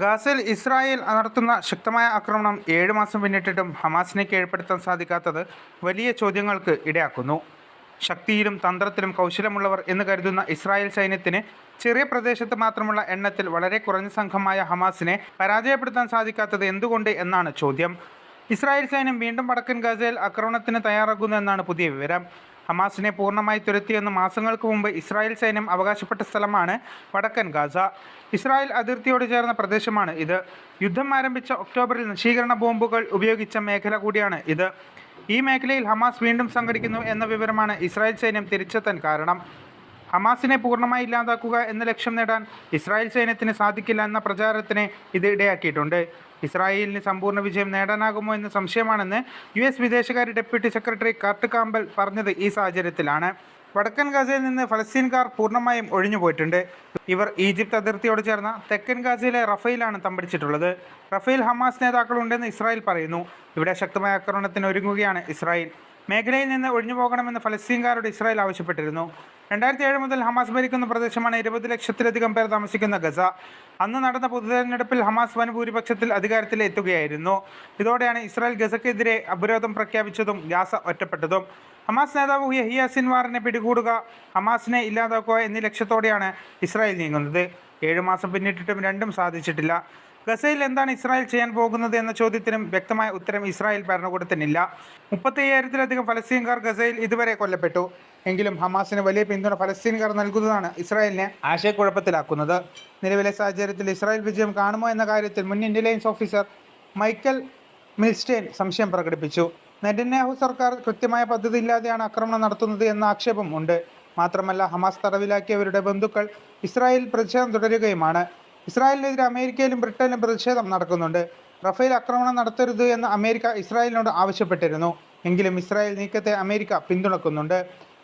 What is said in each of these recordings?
ഗാസയിൽ ഇസ്രായേൽ നടത്തുന്ന ശക്തമായ ആക്രമണം 7 മാസം പിന്നിട്ടിട്ടും ഹമാസിനെ കീഴ്പ്പെടുത്താൻ സാധിക്കാത്തത് വലിയ ചോദ്യങ്ങൾക്ക് ഇടയാക്കുന്നു. ശക്തിയിലും തന്ത്രത്തിലും കൗശലമുള്ളവർ എന്ന് കരുതുന്ന ഇസ്രായേൽ സൈന്യത്തിന് ചെറിയ പ്രദേശത്ത് മാത്രമുള്ള എണ്ണത്തിൽ വളരെ കുറഞ്ഞ സംഘമായ ഹമാസിനെ പരാജയപ്പെടുത്താൻ സാധിക്കാത്തത് എന്തുകൊണ്ട് എന്നാണ് ചോദ്യം. ഇസ്രായേൽ സൈന്യം വീണ്ടും വടക്കൻ ഗാസയിൽ ആക്രമണത്തിന് തയ്യാറാകുന്നു എന്നാണ് പുതിയ വിവരം. ഹമാസിനെ പൂർണ്ണമായി തുരത്തിയെന്ന് മാസങ്ങൾക്ക് മുമ്പ് ഇസ്രായേൽ സൈന്യം അവകാശപ്പെട്ട സ്ഥലമാണ് വടക്കൻ ഗാസ. ഇസ്രായേൽ അതിർത്തിയോട് ചേർന്ന പ്രദേശമാണ് ഇത്. യുദ്ധം ആരംഭിച്ച ഒക്ടോബറിൽ നശീകരണ ബോംബുകൾ ഉപയോഗിച്ച മേഖല കൂടിയാണ് ഇത്. ഈ മേഖലയിൽ ഹമാസ് വീണ്ടും സംഘടിക്കുന്നു എന്ന വിവരമാണ് ഇസ്രായേൽ സൈന്യം തിരിച്ചെത്താൻ കാരണം. ഹമാസിനെ പൂർണ്ണമായി ഇല്ലാതാക്കുക എന്ന ലക്ഷ്യം നേടാൻ ഇസ്രായേൽ സൈന്യത്തിന് സാധിക്കില്ല എന്ന പ്രചാരണത്തിന് ഇത് ഇടയാക്കിയിട്ടുണ്ട്. ഇസ്രായേലിന് സമ്പൂർണ്ണ വിജയം നേടാനാകുമോ എന്ന സംശയമാണെന്ന് US വിദേശകാര്യ ഡെപ്യൂട്ടി സെക്രട്ടറി കർട്ട് കാമ്പൽ പറഞ്ഞത് ഈ സാഹചര്യത്തിലാണ്. വടക്കൻ ഗാസയിൽ നിന്ന് ഫലസ്തീൻകാർ പൂർണ്ണമായും ഒഴിഞ്ഞുപോയിട്ടുണ്ട്. ഇവർ ഈജിപ്ത് അതിർത്തിയോട് ചേർന്ന തെക്കൻ ഗാസയിലെ റഫയിലാണ് തമ്പടിച്ചിട്ടുള്ളത്. റഫയിൽ ഹമാസ് നേതാക്കളുണ്ടെന്ന് ഇസ്രായേൽ പറയുന്നു. ഇവിടെ ശക്തമായ ആക്രമണത്തിന് ഒരുങ്ങുകയാണ് ഇസ്രായേൽ. മേഖലയിൽ നിന്ന് ഒഴിഞ്ഞുപോകണമെന്ന് ഫലസ്തീൻകാരോട് ഇസ്രായേൽ ആവശ്യപ്പെട്ടിരുന്നു. 2007 മുതൽ ഹമാസ് ഭരിക്കുന്ന പ്രദേശമാണ് 20 ലക്ഷത്തിലധികം പേർ താമസിക്കുന്ന ഗസ. അന്ന് നടന്ന പൊതുതെരഞ്ഞെടുപ്പിൽ ഹമാസ് വൻ ഭൂരിപക്ഷത്തിൽ അധികാരത്തിൽ എത്തുകയായിരുന്നു. ഇതോടെയാണ് ഇസ്രായേൽ ഗസക്കെതിരെ ഉപരോധം പ്രഖ്യാപിച്ചതും ഗാസ ഒറ്റപ്പെട്ടതും. ഹമാസ് നേതാവ് യഹിയ സിൻവാറിനെ പിടികൂടുക, ഹമാസിനെ ഇല്ലാതാക്കുക എന്നീ ലക്ഷ്യത്തോടെയാണ് ഇസ്രായേൽ നീങ്ങുന്നത്. 7 മാസം പിന്നിട്ടിട്ടും രണ്ടും സാധിച്ചിട്ടില്ല. ഗസയിൽ എന്താണ് ഇസ്രായേൽ ചെയ്യാൻ പോകുന്നത് എന്ന ചോദ്യത്തിനും വ്യക്തമായ ഉത്തരം ഇസ്രായേൽ ഭരണകൂടത്തിനില്ല. 35,000-ലധികം ഫലസ്തീൻകാർ ഗസയിൽ ഇതുവരെ കൊല്ലപ്പെട്ടു. എങ്കിലും ഹമാസിന് വലിയ പിന്തുണ ഫലസ്തീൻകാർ നൽകുന്നതാണ് ഇസ്രായേലിനെ ആശയക്കുഴപ്പത്തിലാക്കുന്നത്. നിലവിലെ സാഹചര്യത്തിൽ ഇസ്രായേൽ വിജയം കാണുമോ എന്ന കാര്യത്തിൽ മുൻ ഇന്റലിജൻസ് ഓഫീസർ മൈക്കൽ മിൽസ്റ്റൈൻ സംശയം പ്രകടിപ്പിച്ചു. നെതന്യാഹു സർക്കാർ കൃത്യമായ പദ്ധതി ഇല്ലാതെയാണ് ആക്രമണം നടത്തുന്നത് എന്ന ആക്ഷേപം ഉണ്ട്. മാത്രമല്ല, ഹമാസ് തടവിലാക്കിയവരുടെ ബന്ധുക്കൾ ഇസ്രായേലിൽ പ്രതിഷേധം തുടരുകയുമാണ്. ഇസ്രായേലിനെതിരെ അമേരിക്കയിലും ബ്രിട്ടനിലും പ്രതിഷേധം നടക്കുന്നുണ്ട്. റഫേൽ ആക്രമണം നടത്തരുത് എന്ന് അമേരിക്ക ഇസ്രായേലിനോട് ആവശ്യപ്പെട്ടിരുന്നു. എങ്കിലും ഇസ്രായേൽ നീക്കത്തെ അമേരിക്ക പിന്തുണക്കുന്നുണ്ട്.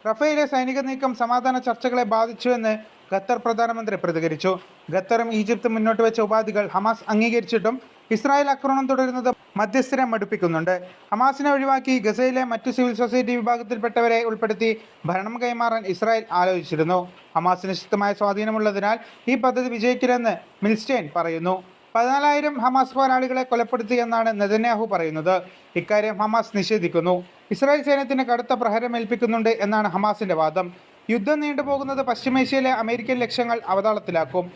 റഫേലിലെ സൈനിക നീക്കം സമാധാന ചർച്ചകളെ ബാധിച്ചുവെന്ന് ഖത്തർ പ്രധാനമന്ത്രി പ്രതികരിച്ചു. ഖത്തറും ഈജിപ്തും മുന്നോട്ട് വെച്ച ഉപാധികൾ ഹമാസ് അംഗീകരിച്ചിട്ടും ഇസ്രായേൽ ആക്രമണം തുടരുന്നത് മധ്യസ്ഥരെ മടുപ്പിക്കുന്നുണ്ട്. ഹമാസിനെ ഒഴിവാക്കി ഗസയിലെ മറ്റു സിവിൽ സൊസൈറ്റി വിഭാഗത്തിൽപ്പെട്ടവരെ ഉൾപ്പെടുത്തി ഭരണം കൈമാറാൻ ഇസ്രായേൽ ആലോചിച്ചിരുന്നു. ഹമാസിന് ശക്തമായ സ്വാധീനമുള്ളതിനാൽ ഈ പദ്ധതി വിജയിക്കില്ലെന്ന് മിൽസ്റ്റൈൻ പറയുന്നു. 14,000 ഹമാസ് പോരാളികളെ കൊലപ്പെടുത്തിയെന്നാണ് നെതന്യാഹു പറയുന്നത്. ഇക്കാര്യം ഹമാസ് നിഷേധിക്കുന്നു. ഇസ്രായേൽ സൈന്യത്തിന് കടുത്ത പ്രഹരമേൽപ്പിക്കുന്നുണ്ട് എന്നാണ് ഹമാസിന്റെ വാദം. യുദ്ധം നീണ്ടുപോകുന്നത് പശ്ചിമേഷ്യയിലെ അമേരിക്കൻ ലക്ഷ്യങ്ങൾ അവതാളത്തിലാക്കും.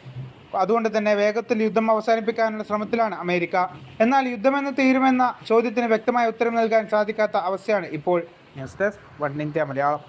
അതുകൊണ്ട് തന്നെ വേഗത്തിൽ യുദ്ധം അവസാനിപ്പിക്കാനുള്ള ശ്രമത്തിലാണ് അമേരിക്ക. എന്നാൽ യുദ്ധമെന്ന് തീരുമെന്ന ചോദ്യത്തിന് വ്യക്തമായ ഉത്തരം നൽകാൻ സാധിക്കാത്ത അവസ്ഥയാണ് ഇപ്പോൾ. News desk one India Malayalam.